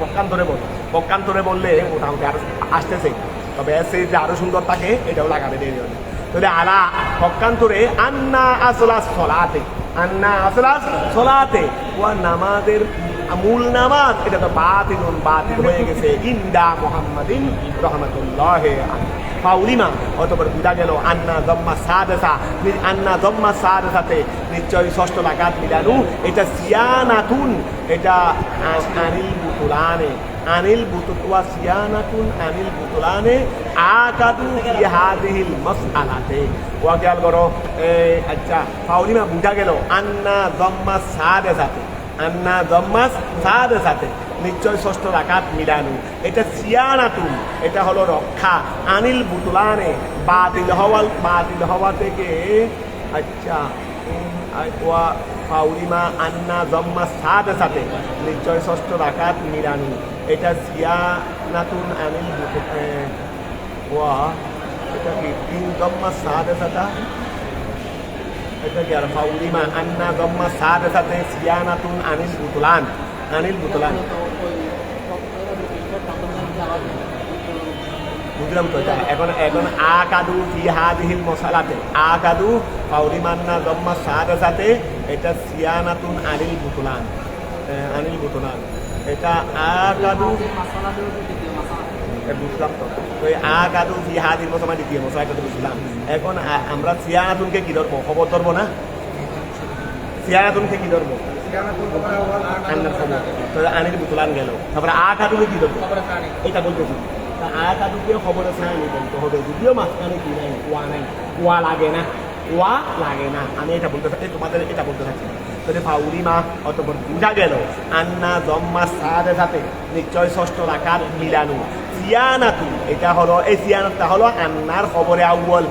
পক্ষান্তরে বললে মোটামুটি আরো আসতেছে তবে সে যে আরো সুন্দর থাকে এটাও লাগাবে দেরি হবে তাহলে আলা পক্ষান্তরে আন্না আসলা সলাতে আন্না আসলা সলাতে ওয়া নামাজের মূল নামাজ এটা তো বাতিল হয়ে গেছে ইনদা মুহাম্মাদিন রাহমাতুল্লাহি আলাইহি ফাউলিমা অতঃপর বুঝা গেল আন্না দম্মা সাদাসাতে নিশ্চয়ই ষষ্ঠ লাগাত মিলানু এটা সিয়ানাতুন এটা আনিল বুতুলা সিয়ানাতুন আনিল বুতুলানে আকাদু ফি হাদিহিল মাসআলাতে ওয়া খেয়াল করো আচ্ছা ফাউলিমা বুঝা গেল আন্না দম্মা সাদাসাতে নিশ্চয় ষষ্ঠ রাকাত মিলানু এটা সিয়ানাতুন এটা হলো রক্ষা আনিল বুতুলানে বাতিল হওয়া থেকে আচ্ছা ওয়া ফাউলিমা আন্না দম্মা সাদাসাতে নিশ্চয় ষষ্ঠ রাকাত মিলানু এটা সিয়ানাতুন আনিল ওয়া এটা কি তিন দম্মা সাদাসাতা এটা কি আর ফাউলিমা আন্না দম্মা সাদাসাতে সিয়ানাতুন আনিল বুতুলান বুঝলাম তো এটা এখন আকাদু ফি হাদিহিল মশালাতে আকাদু ফাউলিমান্না দম্মা সাদাসাতে এটা সিয়ানাতুন আনিল বুতুলান এটা আকাদু বুঝলাম তো ওই আকাদু ফি হাদিহিল মশালা দ্বিতীয় মশলা এটা তো বুঝলাম এখন আমরা সিয়ানাতুনকে কি ধরবো খবর ধরবো না সিয়ানাতুনকে কি ধরবো? আন্নার খবর। তাহলে আনির বুতলান গেল। তারপরে আকাদুকে কি ধরবো? এটা বলতেছি। তা আকাদুকে খবরে সানি বলতে হবে। যদিও মাঝখানে কি নাই, ওয়া নাই, ওয়া লাগে না, ওয়া লাগে না। আমি এটা বলতে থাকি, তোমাদের এটা বলতে থাকি। তাহলে ফাউলিমা অতঃপর বুঝা গেল আন্না জম্মা সাদের সাথে নিশ্চয় ষষ্ঠ রাকাত মিলানু। সিয়ানাতু এটা হলো, এই সিয়ানাতটা হলো আন্নার খবরে আউয়াল,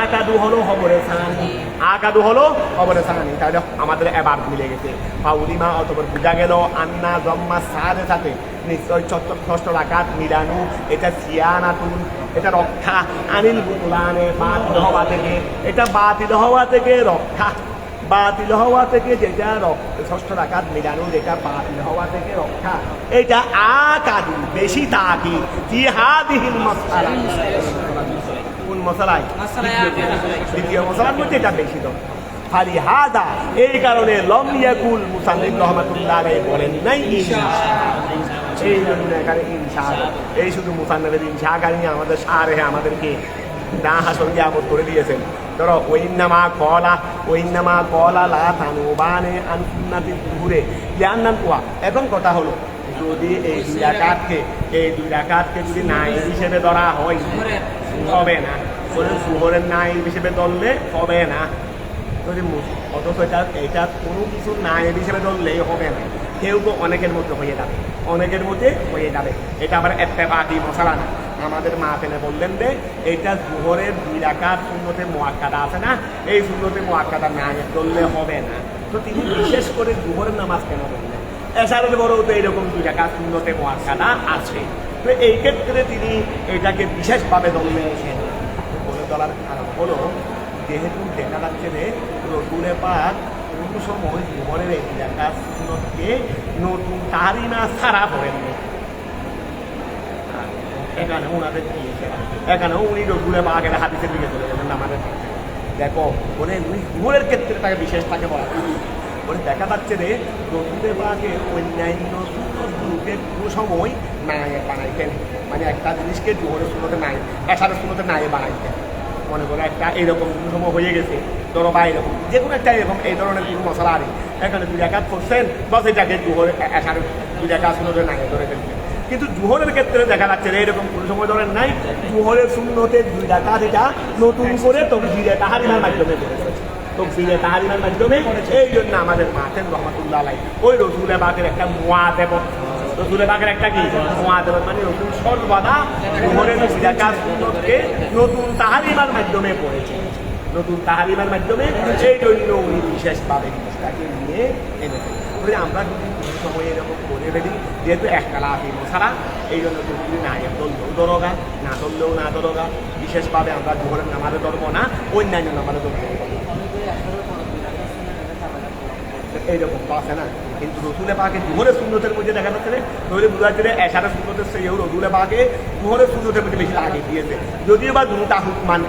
আকাদু হলো খবরে সানি, আকাদু হলো খবরে সানি। তাহলে আমাদের এবার মিলে গেছে। ফাউলিমা অতঃপর বুঝা গেল আন্না জম্মা সাদের সাথে নিশ্চয় ষষ্ঠ রাকাত মিলানু এটা সিয়ানাতুন, এটা রক্ষা, আনিল বুতলানে বাতিল হওয়া থেকে, এটা বাতিল হওয়া থেকে রক্ষা, বাতিল হওয়া থেকে যেটা ষষ্ঠ রাকাত মিলানো, যেটা বাতিল হওয়া থেকে রক্ষা, এটা আকাদু বেশি তাকি জিহাদিহিল মাসআলা। কোন মশালায়? দ্বিতীয় মশালার মধ্যে এটা বেশি তো ফালিহাদা, এই কারণে লম ইয়াকুল মুসান্নিফ রাহমাতুল্লাহ আলাইহি বলেন নাই এই জন্য এখানে ইনশা, এই শুধু মুসান্নিফের ইনশা কারণে আমাদের সারে আমাদেরকে না হাসন কিয়ামত করে দিয়েছেন। ধরো ওইন্নামা কলা লা তানুবানে আন সুন্নাতিল যুহুরে লিআন্নান ওয়া। এখন কথা হলো, যদি এই দুই রাকাতকে যদি নাইব হিসেবে ধরা হয় হবে না, জুহরের নাইব হিসেবে ধরলে হবে না। যদি অথচ এটা কোনো কিছু নাইব হিসেবে ধরলেই হবে না। কেউ তো অনেকের মধ্যে হয়ে যাবে, অনেকের মধ্যে হয়ে যাবে। এটা আবার ইত্তেফাকি মশালা না। আমাদের মা ফেলে বললেন যে এইটা জুহরের দুই রাকাত সুন্নতে মুআক্কাদা আছে না, এই সুন্নতে মুআক্কাদা নাইব ধরলে হবে না। তো তিনি বিশেষ করে জুহরের নামাজ কেন বললেন? এশারের বড়ও তো এইরকম দুই রাকাত সুন্নতে মুআক্কাদা আছে। তো এই ক্ষেত্রে তিনি এটাকে বিশেষভাবে ধরলেন। বলে ধরার কারণ হলো, যেহেতু দেখা যাচ্ছে যে রসুলে পাক কোনো সময় জুহরের এই রাকাত সুন্নতকে নতুন তাহরিমা ছাড়া করেন। এখানে ওনাদের কি এখানে উনি রসুলে পাকের হাদিসের দিকে চলে গেলেন আমাদের। দেখো বলে উনি জুহরের ক্ষেত্রে তাকে বিশেষ তাকে বলা বলে দেখা যাচ্ছে যে রসুলে পাকে অন্যান্য সুন্নতগুলোকে কোনো সময় নায়ে বানাইতেন। মানে একটা জিনিসকে জুহরের সুন্নতে নাই, এশারের সুন্নতে নায়ে বানাইতেন। মনে করো একটা এইরকম সময় হয়ে গেছে, ধরো বা এরকম যে কোনো একটা এরকম এই ধরনের কোনো মশলা আনি, এখানে দুই রাকাত করছেন, বস এটাকে জুহরের এশারের দুই রাকাত সুন্নতে নায়ে ধরে ফেলছেন। কিন্তু জুহরের ক্ষেত্রে দেখা যাচ্ছে যে এরকম কোনো সময় ধরেন নাই, জুহরের সুন্নতে দুই রাকাত এটা নতুন করে তকবীরে তাহরিমার মাধ্যমে করেছে, তকবীরে তাহরিমার মাধ্যমে। এই জন্য আমাদের মাতেন রহমাতুল্লাহ আলাইহি ওই রসুলে পাকের একটা মুআদেবত, রসুলে পাকের একটা কি মুআদেবত, মানে রসুল সর্বদা জুহরের দুই রাকাত সুন্নতকে নতুন তাহরিমার মাধ্যমে পড়েছে, নতুন তাহরিমার মাধ্যমে। এই জন্য উনি বিশেষভাবে জিনিসটাকে নিয়ে এনেছেন। আমরা যদি কোনো সময় এরকম করে ফেলি, যেহেতু একতলাফি মশালা, এই জন্য যদি নায়েব ধরলেও দরগা, না ধরলেও না দরগা, বিশেষভাবে আমরা জোহরের নামাজে ধরবো না, অন্যান্য নামাজে ধরবো এইরকম তো আছে না। কিন্তু রসুলে পাকে জোহরের সুন্নতের মধ্যে দেখা যাচ্ছে তাহলে বোঝা যাচ্ছে এশারের সুন্নতের সেইও রসুলে পাকে জোহরের সুন্নতের মধ্যে বেশি আগে দিয়েছে। যদিও বা দুটা হুকমান,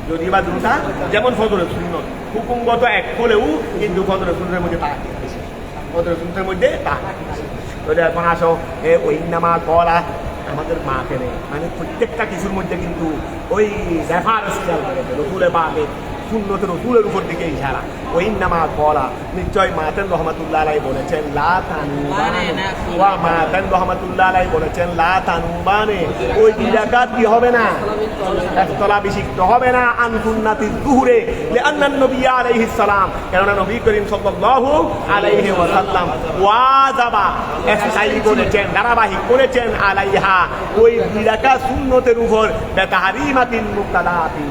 যদিও বা দুটা, যেমন ফজরের সুন্নত হুকুমগত এক হলেও কিন্তু ফজরের সুন্নতের মধ্যে তা বেশি, ফজরের সুন্নতের মধ্যে তা। তাহলে এখন আসো ওই নামা কলা আমাদের মা ফেলে, মানে প্রত্যেকটা কিছুর মধ্যে কিন্তু ওই রেফারেন্স খেয়াল করেছে রসুলে পাকে সুন্নতে রসুলের উপর দিকে ইশারা। ওই নামা কলা নিশ্চয় মাতেন রহমাতুল্লাহ আলাইহি বলেছেন লা তানুবানে, ওয়া মাতেন রহমাতুল্লাহ আলাইহি বলেছেন লা তানুবানে, ওই দুই রাকাত কি হবে না, একতলা বিশিষ্ট হবে না, আন সুন্নাতিল যুহুরে লিআন্নান নবী আলাইহিস সালাম, কেননা নবী করিম সাল্লাল্লাহু আলাইহি ওয়াসাল্লাম ওয়াজাবা স্থায়ী করেছেন, ধারাবাহিক করেছেন আলাইহা ওই দুই রাকাত সুন্নতের উপর বেতাহরিমাতিন মুক্তাদাতিন,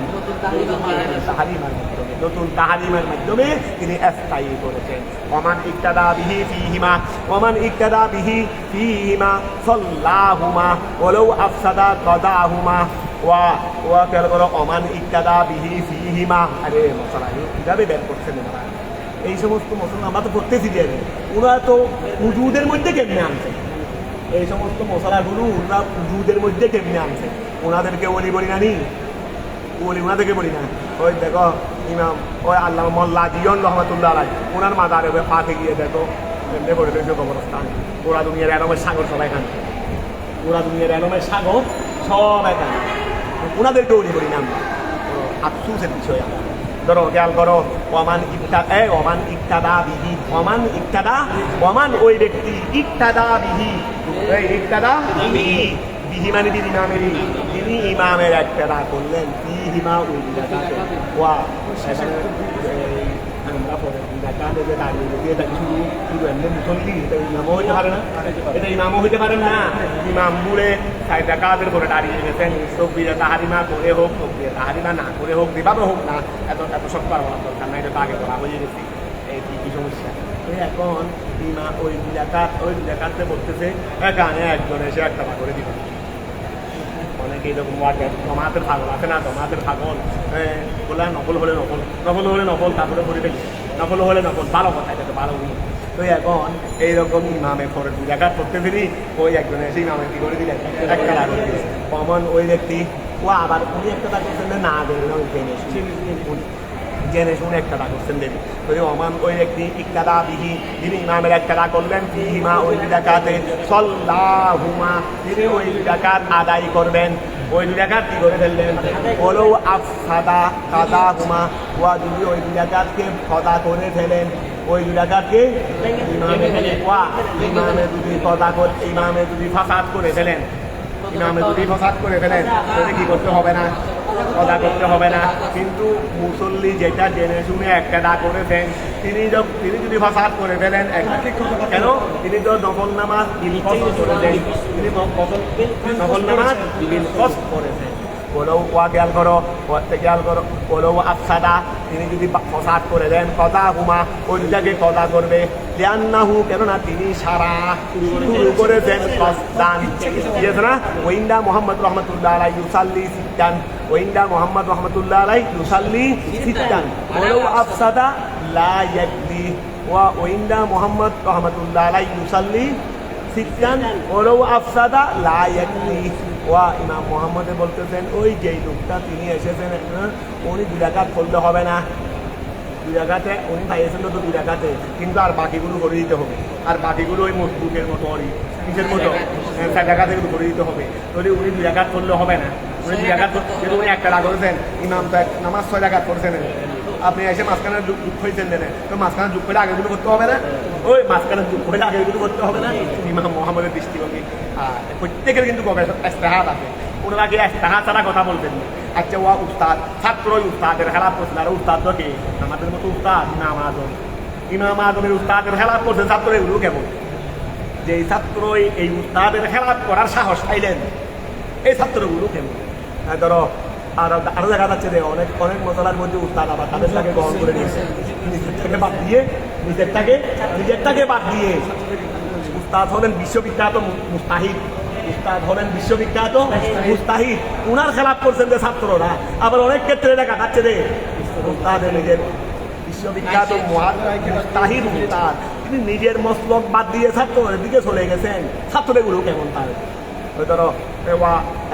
নতুন তাহরিমের মাধ্যমে তিনি স্থায়ী করেছেন। ওমান ইক্তাদা বিহি ফীহিমা, ওমান ইক্তাদা বিহি ফীহিমা সাল্লাহুমা ওয়ালাউ আফসাদা কাদাহুমা ওয়া ওয়া কেন করো ওমান ইক্তাদা বিহি ফীহিমা। আরে মশলা কিভাবে বের করছেন ওরা, এই সমস্ত মশলা আমরা তো করতেছি যে ওরা তো উজুদের মধ্যে কেমনে আনছে, এই সমস্ত মশলাগুলো ওরা উজুদের মধ্যে কেমনে আনছে, ওনাদেরকে ওলি বলি না নি, বলি ওনাদেরকে বলি না। ওই দেখো ইমাম ওই আল্লাহ মোল্লা জিয়ন রহমাতুল্লাহ আলাইহি ওনার মাজারে পাকে গিয়ে দেখো এমনি করে রয়েছে কবরস্থান, ওরা দুনিয়ার এরমের সাগর সব এখানে, ওরা দুনিয়ার এরমের সাগর সব এখানে, ওনাদেরকে ওলি বলি না আমরা। আফসুসের বিষয় আমরা ধরো খেয়াল করো ওমান ইক্তাদা বিহি ওমান ওই ব্যক্তি ইক্তাদা বিহি বিহি মানে বিহি ইমামেরই তিনি ইমামের ইক্তাদা করলেন বিহিমা ওই জায়গাতে ওয়া আমরা পরে জায়গাতে যে দাঁড়িয়ে দিয়ে শুধু এমনি মুসল্লি এটা ইমামও হইতে পারে না ইমাম বলে সাইড জায়গাতের পরে দাঁড়িয়ে গেছেন তকবীরে তাহারিমা করে হোক তকবীরে তাহারিমা না করে হোক যেভাবে হোক না এত শক্ত আর বলার দরকার না, এটা তো আগে বলা হয়ে গেছি। এই কি সমস্যা এখন ওই জায়গাতে বলতেছে এখানে একজন এসে একটা করে দিবে। অনেকে এরকম জমাতের পাগল আছে না, জমাতের পাগল বলে নকল হলে নকল তারপরে করে ফেলি, নকল হলে নকল, ভালো কথা, এটা তো ভালো উনি। তো এখন এইরকম ইমামে পরে দু জায়গা করতে ফেরি ওই একজন এসে ইমামে কি করে দিলেন একটা করে দিয়েছে কমন ওই ব্যক্তি ও আবার উনি একটা করছেন না দেবেন ওই জেনে শুনে একটা করছেন দেবী ওই অমান ওই ব্যক্তি ইক্তাদা বিহি তিনি ইমামের একটা করলেন ফিহিমা ওই জায়গাতে সাল্লাহুমা তিনি ওই জায়গাত আদায় করবেন, ওই জায়গাত কি করে ফেললেন ওলৌ আফসাদা কাদা হুমা ওয়া যদি ওই জায়গাতকে কদা করে ফেলেন, ওই জায়গাকে ইমামে যদি ফাসাদ করে ফেলেন তাহলে কি করতে হবে না, কদা করতে হবে না। কিন্তু মুসল্লি যেটা জেনে শুনে একটা করেছেন তিনি যদি ফাসাদ করে ফেলেন কেন, তিনি তো নফল নামাজ করেছেন, তিনি নফল নামাজ করেছেন। আফসাদা তিনি যদি ফসাদ করে দেন কদা হুমা ওই দুটাকে কদা করবে লিয়ান্নাহু কেননা তিনি সারা শুরু করেছেন কসদান না ওইন্দা মোহাম্মদ রহমতুল্লাহ আলাই ইউসাল্লি সিদ্দান ওইন্দা মোহাম্মদ রহমতুল্লাহ আলাই ইউসাল্লি সিদ্দান ওলাউ আফসাদা লা ইয়াকদি ওয়া ওইন্দা মোহাম্মদ রহমতুল্লাহ আলাই ইউসাল্লি সিদ্দান ওলাউ আফসাদা লা ইয়াকদি ওয়া ইমাম মোহাম্মদে বলতেছেন ওই যেই লোকটা তিনি এসেছেন উনি দুই রাকাত করলে হবে না, দুই রাকাতে উনি পাইয়েছেন তো দুই রাকাতে, কিন্তু আর বাকিগুলো করে দিতে হবে, আর বাকিগুলো ওই মজবুতের মতো কিসের মতো 4 রাকাতে করে দিতে হবে, তাহলে উনি দুই রাকাত করলে হবে না। উনি দুই রাকাত যেহেতু উনি একটা করেছেন, ইমাম তো নামাজ 6 রাকাত করছেন, আপনি এসে মাঝখানে যুগ হয়েছেন দেন তো মাঝখানে যুগ করলে আগেগুলো করতে হবে না, ওই মাঝখানে যুগ করলে আগেগুলো করতে হবে না। ইমাম মোহাম্মদের দৃষ্টিভঙ্গি প্রত্যেকের কিন্তু ইস্তেহাদ আছে, ওনারা কি ইস্তেহাদ ছাড়া কথা বলবেন না। আচ্ছা ওয়া উস্তাদ ছাত্রই উস্তাদের খেলাপ করছেন, আর উস্তাদ তো কে আমাদের মতো উস্তাদ ইমাম আজমের উস্তাদের খেলাপ করছেন, ছাত্র এগুলো কেমন যে এই ছাত্রই এই উস্তাদের খেলাপ করার সাহস পাইলেন, এই ছাত্রগুলো কেমন ধরো আরো দেখা যাচ্ছে যে অনেক মশলার মধ্যে উস্তাদ আবার তাদেরটাকে গ্রহণ করে নিয়েছে, নিজেরটাকে বাদ দিয়ে উস্তাদ হলেন বিশ্ববিখ্যাত মুস্তাহিদ, উনার খেলাপ করছেন যে ছাত্ররা। আবার অনেক ক্ষেত্রে দেখা যাচ্ছে যে উস্তাদের নিজের বিশ্ববিখ্যাত মুস্তাহিদ উস্তাদ তিনি নিজের মসলক বাদ দিয়ে ছাত্রের দিকে চলে গেছেন, ছাত্রগুলো কেমন তার ধরো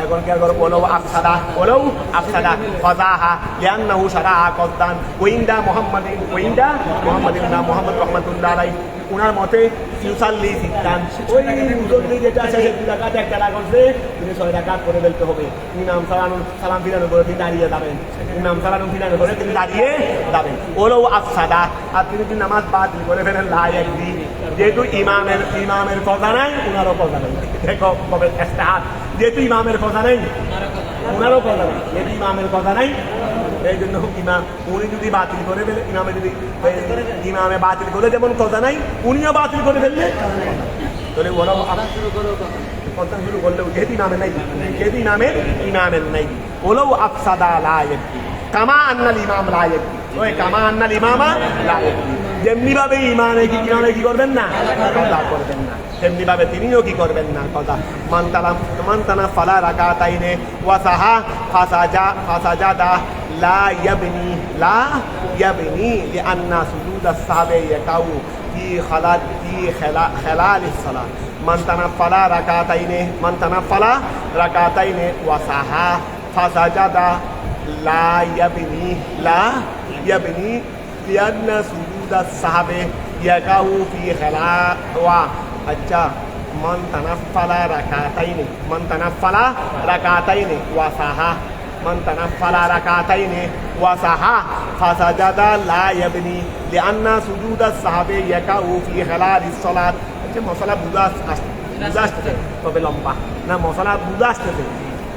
এখন কি করো ওলাউ আফসাদা ফাযাহা লিআন্নাহু শারাআ কসদান ওয়াইন্দা মুহাম্মাদিন না মুহাম্মদ রাহমাতুল্লাহ আলাইহি উনার মতে ইউসাল্লি সিদ্দান ওই মুসল্লি যেটা শেষে 2 রাকাত একটা করছে তিনি 6 রাকাত করে ফেলতে হবে। ইমাম সালাম ফিরানোর পরে তিনি দাঁড়িয়ে যাবেন, তিনি দাঁড়িয়ে যাবেন। ওলাউ আফসাদা আর তিনি যদি নামাজ বাতিল করে ফেলেন লা ইয়াকদি যেহেতু ইমামের কথা নাই উনারও কথা নাই, দেখো কবে ইস্তেহাদ যেহেতু ইমামের কথা নেই ওনারও কথা নেই, যেহেতু ইমামের কথা নাই এই জন্য উনি যদি বাতিল করে ফেলে ইমামে বাতিল করে যেমন কথা নাই উনিও বাতিল করে ফেললে তাহলে ওরাও কথা শুরু করলেও যেহেতু ইমামের নাই ওলাউ আফসাদা লা ইয়াকদি কামা আন্নাল ইমাম লা ইয়াকদি ওই কামা আন্নাল ইমামা লা ইয়াকদি যেমনি ভাবে ইমামে কি করবেন না কথা করবেন না তেমনি ভাবে তিনিও কি করবেন না কথা মানতানা ফালা রাকাতাইনে ওয়া সাহা ফাসাজাদা লা ইয়াবনি লিআন্না সুজুদাস সাহাবে ইয়াকাউ ফি খেলালিস সালাত মানতানা ফালা রাকাতাইনে ওয়া সাহা ফাসাজাদা লা ইয়াবনি লিআন্না সুজুদাস সাহাবে ইয়াকাউ ফি খেলা अच्छा मन तनफ़ला रकातैन वसाहा ফাসাজাদা লা ইয়াবনি লিআন্না সুজুদাস সাহাবে ইয়াকাউ ফি খালালিস সালাত। যে মশলা বুঝা আসতেছে তবে লম্বা না, মশলা বুঝা আসতেছে,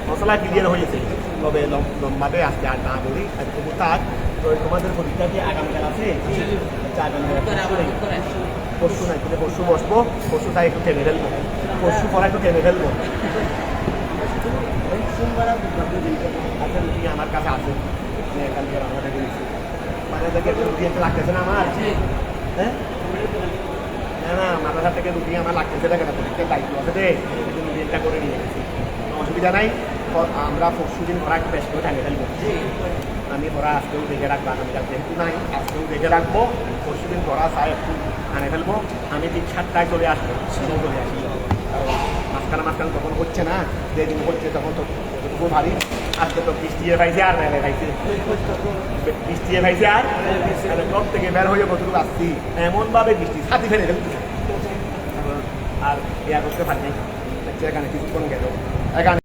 মশলা ক্লিয়ার হয়েছে তবে লম্বাতে আসতে আর না বলি থাক। তো তোমাদের পরীক্ষা কি আগামীকাল আছে? পরশু নাই, কিন্তু পরশু বসবো, পরশু তাই একটু টেনে ফেলবো, পরশু পড়া একটু টেনে ফেলবো। সোমবার আচ্ছা রুটি আমার কাছে আছে, কালকে রান্না থেকে নিচ্ছি, মানে থেকে রুটি একটা লাগতেছে না আমার, হ্যাঁ না মাথার থেকে রুটি আমার লাগতেছে না, কেন পরীক্ষার দায়িত্ব আছে রে, রুটি একটা করে নিয়ে গেছি, অসুবিধা নাই। আমরা পরশু দিন পড়া একটু বেশ করে টেনে ফেলবো। আমি পড়া আজকেও দেখে রাখবো, আগামীকাল যেহেতু নাই আজকেও দেখে রাখবো, পরশু দিন পড়া চাই একটু আনে ফেলবো। আমি ঠিক 7টায় চলে আসবো, চলে আসি, মাঝখানে তখন হচ্ছে না, যেদিন হচ্ছে তখন তো এতটুকু ভারী। আজকে তো বৃষ্টি পাইছে আর মেলে খাইছে, বৃষ্টি পাইছে আর সব থেকে বের হয়ে কতটুকু আসছি, এমনভাবে বৃষ্টি ছাতি ফেলে ফেলছি আর ইয়া করতে পারি এখানে কিছুক্ষণ গেল এখানে।